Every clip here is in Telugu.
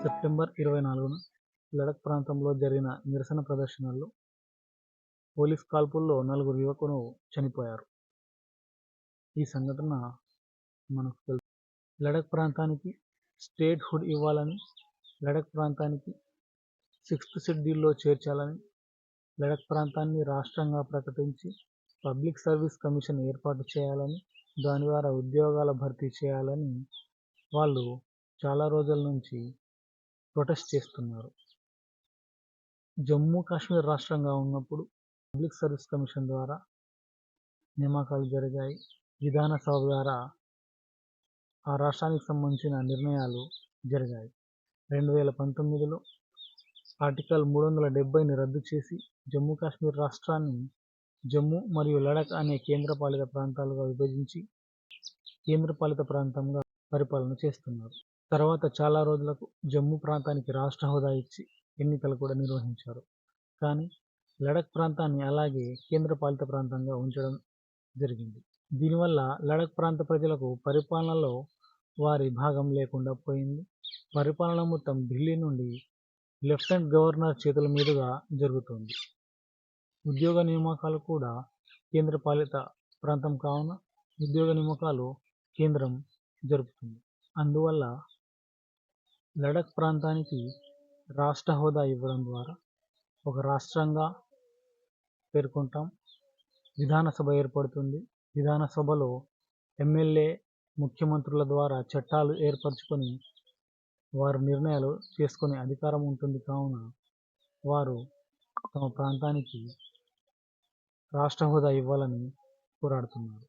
సెప్టెంబర్ 24న లడఖ్ ప్రాంతంలో జరిగిన నిరసన ప్రదర్శనల్లో పోలీస్ కాల్పుల్లో 4 యువకులు చనిపోయారు. ఈ సంఘటన మనకు తెలుసు. లడఖ్ ప్రాంతానికి స్టేట్ హుడ్ ఇవ్వాలని, లడఖ్ ప్రాంతానికి 6th షెడ్యూల్లో చేర్చాలని, లడఖ్ ప్రాంతాన్ని రాష్ట్రంగా ప్రకటించి పబ్లిక్ సర్వీస్ కమిషన్ ఏర్పాటు చేయాలని, దాని ద్వారా ఉద్యోగాల భర్తీ చేయాలని వాళ్ళు చాలా రోజుల నుంచి ప్రొటెస్ట్ చేస్తున్నారు. జమ్మూ కాశ్మీర్ రాష్ట్రంగా ఉన్నప్పుడు పబ్లిక్ సర్వీస్ కమిషన్ ద్వారా నియామకాలు జరిగాయి. విధానసభ ద్వారా ఆ రాష్ట్రానికి సంబంధించిన నిర్ణయాలు జరిగాయి. 2019లో ఆర్టికల్ 370ని రద్దు చేసి జమ్మూ కాశ్మీర్ రాష్ట్రాన్ని జమ్మూ మరియు లడఖ్ అనే కేంద్రపాలిత ప్రాంతాలుగా విభజించి కేంద్రపాలిత ప్రాంతంగా పరిపాలన చేస్తున్నారు. తర్వాత చాలా రోజులకు జమ్మూ ప్రాంతానికి రాష్ట్ర హోదా ఇచ్చి ఎన్నికలు కూడా నిర్వహించారు. కానీ లడఖ్ ప్రాంతాన్ని అలాగే కేంద్రపాలిత ప్రాంతంగా ఉంచడం జరిగింది. దీనివల్ల లడఖ్ ప్రాంత ప్రజలకు పరిపాలనలో వారి భాగం లేకుండా పోయింది. పరిపాలన మొత్తం ఢిల్లీ నుండి లెఫ్టినెంట్ గవర్నర్ చేతుల మీదుగా జరుగుతుంది. ఉద్యోగ నియామకాలు కూడా కేంద్రపాలిత ప్రాంతం కావున ఉద్యోగ నియామకాలు కేంద్రం జరుపుతుంది. అందువల్ల లడఖ్ ప్రాంతానికి రాష్ట్ర హోదా ఇవ్వడం ద్వారా ఒక రాష్ట్రంగా పేర్కొంటాం. విధానసభ ఏర్పడుతుంది. విధానసభలో ఎమ్మెల్యే ముఖ్యమంత్రుల ద్వారా చట్టాలు ఏర్పరచుకొని వారు నిర్ణయాలు చేసుకునే అధికారం ఉంటుంది కావున వారు తమ ప్రాంతానికి రాష్ట్ర హోదా ఇవ్వాలని పోరాడుతున్నారు.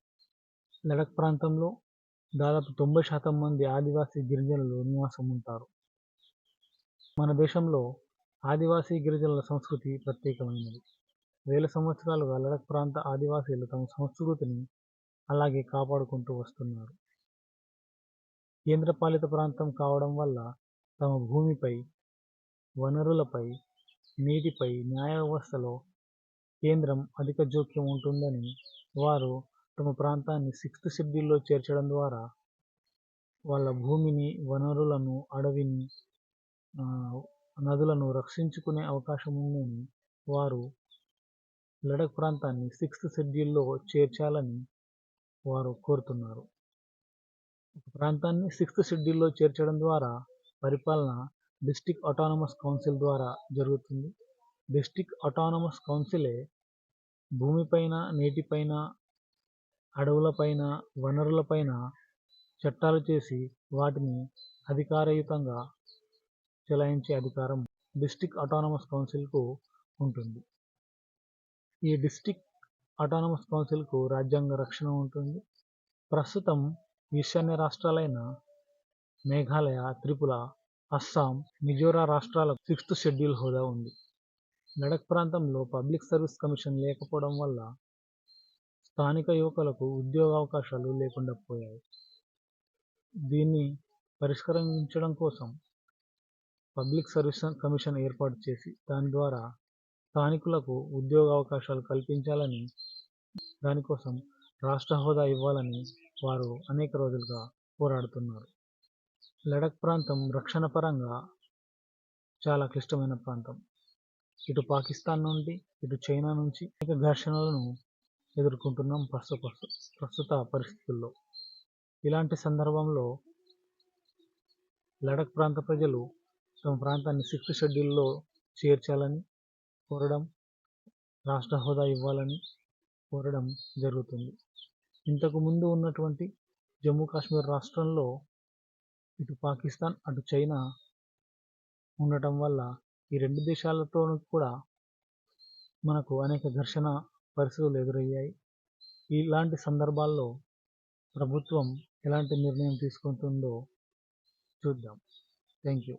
లడఖ్ ప్రాంతంలో దాదాపు 90% మంది ఆదివాసీ గిరిజనులు నివాసం ఉంటారు. మన దేశంలో ఆదివాసీ గిరిజనుల సంస్కృతి ప్రత్యేకమైనది. వేల సంవత్సరాలుగా లడఖ్ ప్రాంత ఆదివాసీలు తమ సంస్కృతిని అలాగే కాపాడుకుంటూ వస్తున్నారు. కేంద్రపాలిత ప్రాంతం కావడం వల్ల తమ భూమిపై, వనరులపై, నీటిపై, న్యాయ వ్యవస్థలో కేంద్రం అధిక జోక్యం ఉంటుందని వారు తమ ప్రాంతాన్ని 6th షెడ్యూల్లో చేర్చడం ద్వారా వాళ్ళ భూమిని, వనరులను, అడవిని, నదులను రక్షించుకునే అవకాశం ఉందని వారు లడఖ్ ప్రాంతాన్ని 6th షెడ్యూల్లో చేర్చాలని వారు కోరుతున్నారు. ఒక ప్రాంతాన్ని 6th షెడ్యూల్లో చేర్చడం ద్వారా పరిపాలన డిస్ట్రిక్ట్ ఆటోనమస్ కౌన్సిల్ ద్వారా జరుగుతుంది. డిస్ట్రిక్ట్ ఆటోనమస్ కౌన్సిలే భూమిపైన, నీటిపైన, అడవులపైన, వనరులపైన చట్టాలు చేసి వాటిని అధికారయుతంగా చెలాయించే అధికారం డిస్ట్రిక్ట్ ఆటోనమస్ కౌన్సిల్కు ఉంటుంది. ఈ డిస్ట్రిక్ట్ ఆటోనమస్ కౌన్సిల్కు రాజ్యాంగ రక్షణ ఉంటుంది. ప్రస్తుతం ఈశాన్య రాష్ట్రాలైన మేఘాలయ, త్రిపుర, అస్సాం, మిజోరాం రాష్ట్రాలకు 6th షెడ్యూల్ హోదా ఉంది. లడఖ్ ప్రాంతంలో పబ్లిక్ సర్వీస్ కమిషన్ లేకపోవడం వల్ల స్థానిక యువకులకు ఉద్యోగావకాశాలు లేకుండా పోయాయి. దీన్ని పరిష్కరించడం కోసం పబ్లిక్ సర్వీస్ కమిషన్ ఏర్పాటు చేసి దాని ద్వారా స్థానికులకు ఉద్యోగావకాశాలు కల్పించాలని, దానికోసం రాష్ట్ర హోదా ఇవ్వాలని వారు అనేక రోజులుగా పోరాడుతున్నారు. లడఖ్ ప్రాంతం రక్షణ పరంగా చాలా క్లిష్టమైన ప్రాంతం. ఇటు పాకిస్తాన్ నుండి, ఇటు చైనా నుంచి అనేక ఘర్షణలను ఎదుర్కొంటున్నాం ప్రస్తుత పరిస్థితుల్లో. ఇలాంటి సందర్భంలో లడఖ్ ప్రాంత ప్రజలు తమ ప్రాంతాన్ని 6th షెడ్యూల్లో చేర్చాలని కోరడం, రాష్ట్ర హోదా ఇవ్వాలని కోరడం జరుగుతుంది. ఇంతకు ముందు ఉన్నటువంటి జమ్మూ కాశ్మీర్ రాష్ట్రంలో ఇటు పాకిస్తాన్, అటు చైనా ఉండటం వల్ల ఈ 2 దేశాలతో కూడా మనకు అనేక ఘర్షణ పరిస్థితులు ఎదురయ్యాయి. ఇలాంటి సందర్భాల్లో ప్రభుత్వం ఎలాంటి నిర్ణయం తీసుకుంటుందో చూద్దాం. Thank you.